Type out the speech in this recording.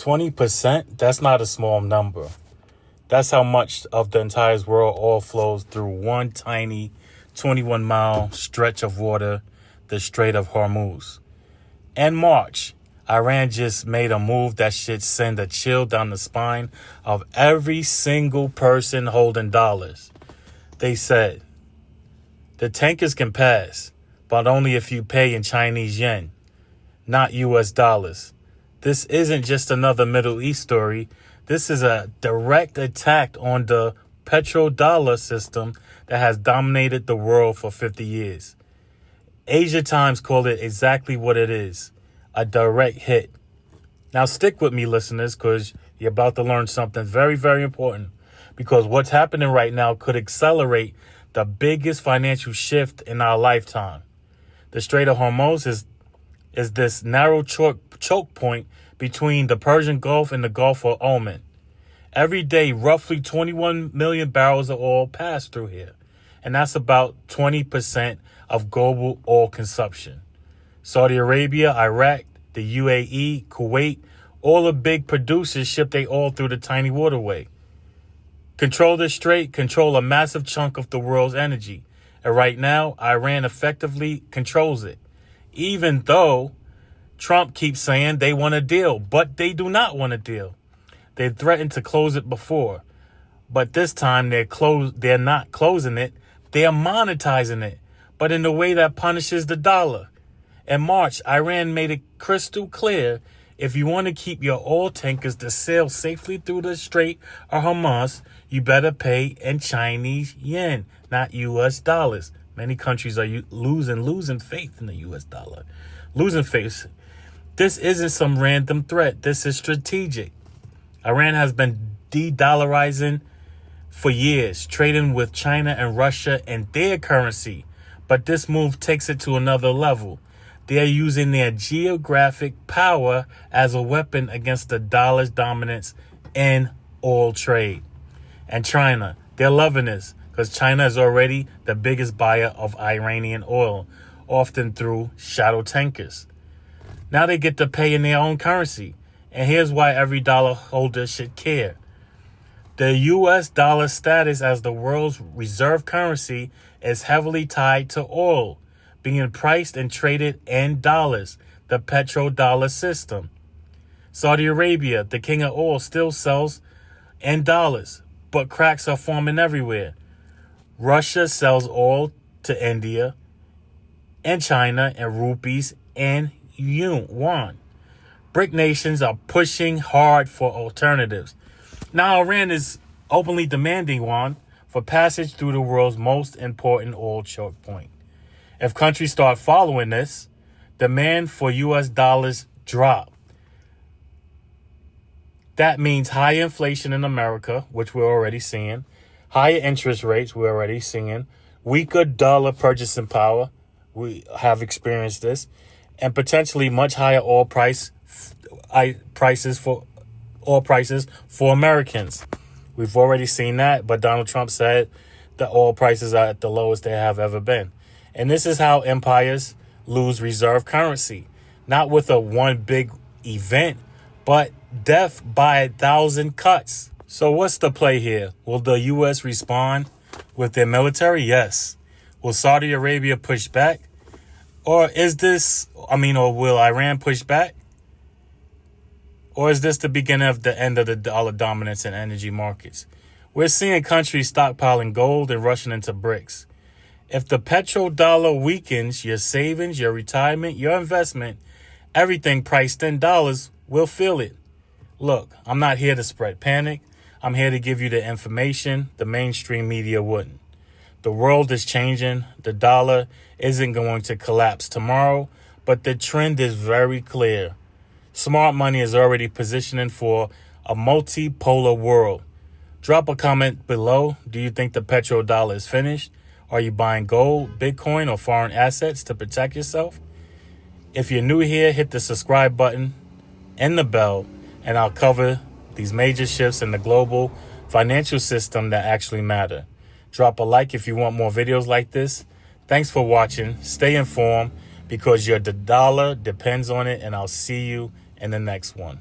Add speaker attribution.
Speaker 1: 20%, that's not a small number. That's how much of the entire world oil flows through one tiny 21-mile stretch of water, the Strait of Hormuz. In March, Iran just made a move that should send a chill down the spine of every single person holding dollars. They said, the tankers can pass, but only if you pay in Chinese yen, not US dollars. This isn't just another Middle East story. This is a direct attack on the petrodollar system that has dominated the world for 50 years. Asia Times called it exactly what it is, a direct hit. Now stick with me, listeners, because you're about to learn something very, very important. Because what's happening right now could accelerate the biggest financial shift in our lifetime. The Strait of Hormuz is this narrow choke point between the Persian Gulf and the Gulf of Oman. Every day, roughly 21 million barrels of oil pass through here. And that's about 20% of global oil consumption. Saudi Arabia, Iraq, the UAE, Kuwait, all the big producers ship their oil through the tiny waterway. Control the strait, control a massive chunk of the world's energy. And right now, Iran effectively controls it. Even though Trump keeps saying they want a deal, but they do not want a deal. They threatened to close it before, but this time they're not closing it. They are monetizing it, but in a way that punishes the dollar. In March, Iran made it crystal clear, if you want to keep your oil tankers to sail safely through the Strait of Hormuz, you better pay in Chinese yen, not US dollars. Many countries are losing faith in the US dollar. Losing faith. This isn't some random threat. This is strategic. Iran has been de-dollarizing for years, trading with China and Russia in their currency. But this move takes it to another level. They are using their geographic power as a weapon against the dollar's dominance in oil trade. And China, they're loving this because China is already the biggest buyer of Iranian oil, often through shadow tankers. Now they get to pay in their own currency. And here's why every dollar holder should care. The US dollar status as the world's reserve currency is heavily tied to oil, being priced and traded in dollars, the petrodollar system. Saudi Arabia, the king of oil, still sells in dollars, but cracks are forming everywhere. Russia sells oil to India and China in rupees and yuan. BRIC nations are pushing hard for alternatives. Now Iran is openly demanding one for passage through the world's most important oil choke point. If countries start following this, demand for US dollars drop. That means higher inflation in America, which we're already seeing, higher interest rates, we're already seeing, weaker dollar purchasing power, we have experienced this, and potentially much higher oil prices for Americans. We've already seen that, but Donald Trump said the oil prices are at the lowest they have ever been. And this is how empires lose reserve currency, not with a one big event, but death by 1,000 cuts. So what's the play here? Will the U.S. respond with their military? Yes. Will Saudi Arabia push back? Or will Iran push back? Or is this the beginning of the end of the dollar dominance in energy markets? We're seeing countries stockpiling gold and rushing into BRICS. If the petrodollar weakens, your savings, your retirement, your investment, everything priced in dollars will feel it. Look, I'm not here to spread panic. I'm here to give you the information the mainstream media wouldn't. The world is changing. The dollar isn't going to collapse tomorrow, but the trend is very clear. Smart money is already positioning for a multipolar world. Drop a comment below. Do you think the petrodollar is finished? Are you buying gold, Bitcoin, or foreign assets to protect yourself? If you're new here, hit the subscribe button and the bell, and I'll cover these major shifts in the global financial system that actually matter. Drop a like if you want more videos like this. Thanks for watching. Stay informed because the dollar depends on it, and I'll see you in the next one.